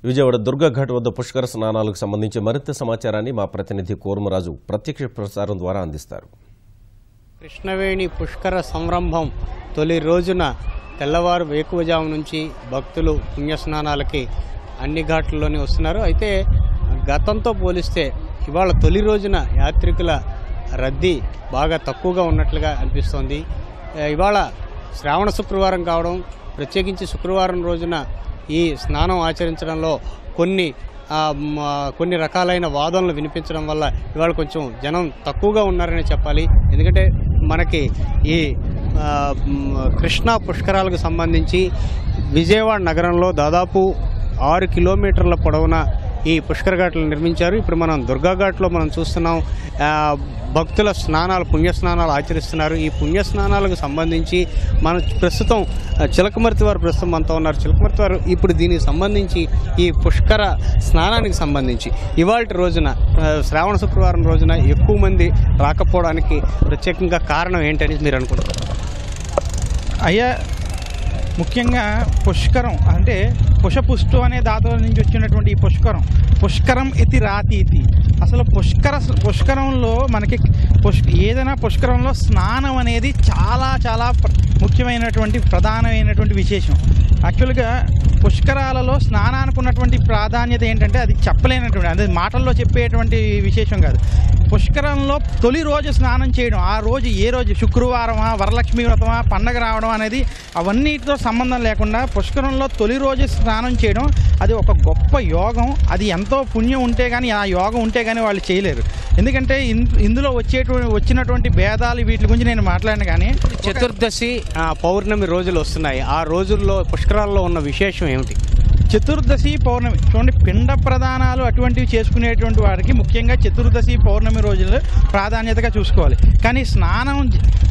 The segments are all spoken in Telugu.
విజయవాడ దుర్గా ఘాట్ వద్ద పుష్కర స్నానాలకు సంబంధించి మరింత సమాచారాన్ని మా ప్రతినిధి కూర్మరాజు ప్రత్యక్ష ప్రసారం ద్వారా అందిస్తారు. కృష్ణవేణి పుష్కర సంరంభం తొలి రోజున తెల్లవారు వేకువజాము నుంచి భక్తులు పుణ్యస్నానాలకి అన్ని ఘాట్లలోనే వస్తున్నారు. అయితే గతంతో పోలిస్తే ఇవాళ తొలి రోజున యాత్రికుల రద్దీ బాగా తక్కువగా ఉన్నట్లుగా అనిపిస్తోంది. ఇవాళ శ్రావణ శుక్రవారం కావడం, ప్రత్యేకించి శుక్రవారం రోజున ఈ స్నానం ఆచరించడంలో కొన్ని రకాలైన వాదనలు వినిపించడం వల్ల ఇవాళ కొంచెం జనం తక్కువగా ఉన్నారని చెప్పాలి. ఎందుకంటే మనకి ఈ కృష్ణా పుష్కరాలకు సంబంధించి విజయవాడ నగరంలో దాదాపు 6 కిలోమీటర్ల పొడవున ఈ పుష్కర ఘాట్లు నిర్మించారు. ఇప్పుడు మనం దుర్గాఘాట్లో మనం చూస్తున్నాం, భక్తుల స్నానాలు పుణ్యస్నానాలు ఆచరిస్తున్నారు. ఈ పుణ్యస్నానాలకు సంబంధించి మన ప్రస్తుతం చిలకమర్తి వారు ప్రస్తుతం మనతో ఉన్నారు. చిలకమర్తి వారు, ఇప్పుడు దీనికి సంబంధించి ఈ పుష్కర స్నానానికి సంబంధించి ఇవాళ రోజున శ్రావణ శుక్రవారం రోజున ఎక్కువ మంది రాకపోవడానికి ప్రత్యేకంగా కారణం ఏంటని మీరు అనుకుంటున్నారు? అయ్యా, ముఖ్యంగా పుష్కరం అంటే పుషపుష్టు అనే ధాతువుల నుంచి వచ్చినటువంటి ఈ పుష్కరం ఇది రాతి ఇది. అసలు పుష్కరంలో మనకి ఏదైనా పుష్కరంలో స్నానం అనేది చాలా చాలా ముఖ్యమైనటువంటి ప్రధానమైనటువంటి విశేషం. యాక్చువల్గా పుష్కరాలలో స్నానానికి ఉన్నటువంటి ప్రాధాన్యత ఏంటంటే అది చెప్పలేనటువంటి, అది మాటల్లో చెప్పేటువంటి విశేషం కాదు. పుష్కరంలో తొలి రోజు స్నానం చేయడం, ఆ రోజు ఏ రోజు శుక్రవారమా, వరలక్ష్మి వ్రతమా, పండగ రావడం అనేది అవన్నిటితో సంబంధం లేకుండా పుష్కరంలో తొలి రోజు స్నానం చేయడం అది ఒక గొప్ప యోగం. అది ఎంతో పుణ్యం ఉంటే కానీ, ఆ యోగం ఉంటే కానీ వాళ్ళు చేయలేరు. ఎందుకంటే ఇందులో వచ్చినటువంటి భేదాలు వీటి గురించి నేను మాట్లాడిన కానీ చతుర్దశి పౌర్ణమి రోజులు వస్తున్నాయి. ఆ రోజుల్లో పుష్కరాల్లో ఉన్న విశేషం ఏమిటి? చతుర్దశి పౌర్ణమి చూడండి, పిండ ప్రదానాలు అటువంటివి చేసుకునేటువంటి వారికి ముఖ్యంగా చతుర్దశి పౌర్ణమి రోజులు ప్రాధాన్యతగా చూసుకోవాలి. కానీ స్నానం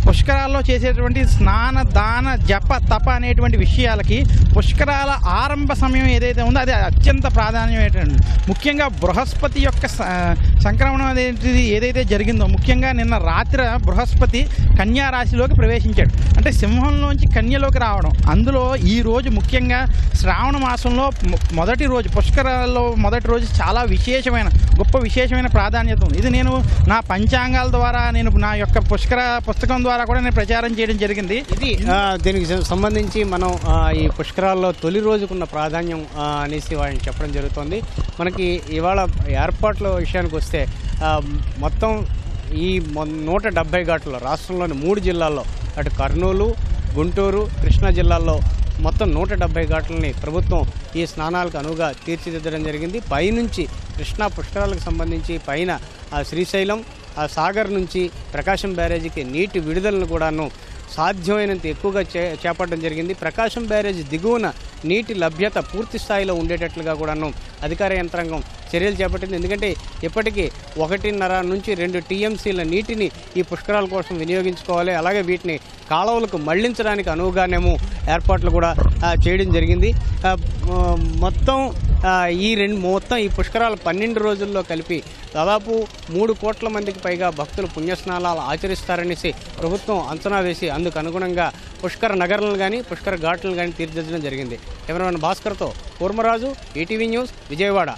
పుష్కరాల్లో చేసేటువంటి స్నాన దాన జప తప అనేటువంటి విషయాలకి పుష్కరాల ఆరంభ సమయం ఏదైతే ఉందో అది అత్యంత ప్రాధాన్యమైనటువంటి. ముఖ్యంగా బృహస్పతి యొక్క సంక్రమణం అనేది ఏదైతే జరిగిందో, ముఖ్యంగా నిన్న రాత్రి బృహస్పతి కన్యా రాశిలోకి ప్రవేశించాడు. అంటే సింహంలోంచి కన్యలోకి రావడం. అందులో ఈ రోజు ముఖ్యంగా శ్రావణ మాసంలో మొదటి రోజు, పుష్కరాల్లో మొదటి రోజు చాలా గొప్ప విశేషమైన ప్రాధాన్యత ఉంది. ఇది నేను నా పంచాంగాల ద్వారా, నేను నా యొక్క పుష్కర పుస్తకం ద్వారా కూడా నేను ప్రచారం చేయడం జరిగింది. ఇది దీనికి సంబంధించి మనం ఈ పుష్కరాల్లో తొలి రోజుకున్న ప్రాధాన్యం అనేసి వాళ్ళని చెప్పడం జరుగుతుంది. మనకి ఇవాళ ఏర్పాట్ల విషయానికి వస్తే మొత్తం ఈ 170 ఘాట్లలో రాష్ట్రంలోని 3 జిల్లాల్లో, అటు కర్నూలు, గుంటూరు, కృష్ణా జిల్లాల్లో మొత్తం 170 ఘాట్లని ప్రభుత్వం ఈ స్నానాలకు అనువుగా తీర్చిదిద్దడం జరిగింది. పైనుంచి కృష్ణా పుష్కరాలకు సంబంధించి పైన శ్రీశైలం, సాగర్ నుంచి ప్రకాశం బ్యారేజీకి నీటి విడుదలను కూడాను సాధ్యమైనంత ఎక్కువగా చేపట్టడం జరిగింది. ప్రకాశం బ్యారేజ్ దిగువన నీటి లభ్యత పూర్తి స్థాయిలో ఉండేటట్లుగా కూడాను అధికార యంత్రాంగం చర్యలు చేపట్టింది. ఎందుకంటే ఇప్పటికీ 1.5 నుంచి 2 టీఎంసీల నీటిని ఈ పుష్కరాల కోసం వినియోగించుకోవాలి. అలాగే వీటిని కాలువలకు మళ్లించడానికి అనువుగానేమో ఏర్పాట్లు కూడా చేయడం జరిగింది. మొత్తం ఈ పుష్కరాలు 12 రోజుల్లో కలిపి దాదాపు 3 కోట్ల మందికి పైగా భక్తులు పుణ్యస్నానాలు ఆచరిస్తారనేసి ప్రభుత్వం అంచనా వేసి అందుకు అనుగుణంగా పుష్కర నగరాలను కానీ పుష్కర ఘాట్లను కానీ తీర్చిదిద్దడం జరిగింది. కెమెరామెన్ భాస్కర్తో కూర్మరాజు, ఈటీవీ న్యూస్, విజయవాడ.